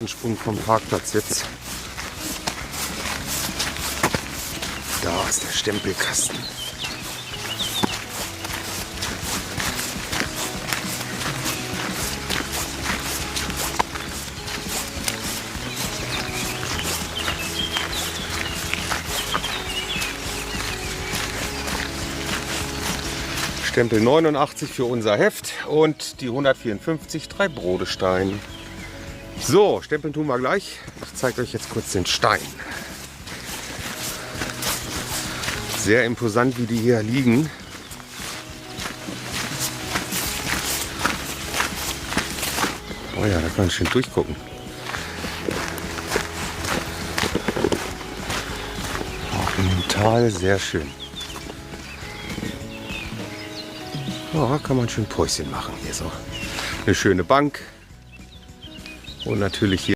Seitensprung vom Parkplatz jetzt. Da ist der Stempelkasten. Stempel 89 für unser Heft und die 154 3 Brodestein. So, stempeln tun wir gleich. Ich zeige euch jetzt kurz den Stein. Sehr imposant, wie die hier liegen. Oh ja, da kann man schön durchgucken. Auch im Tal sehr schön. Ja, kann man schön Päuschen machen hier so. Eine schöne Bank und natürlich hier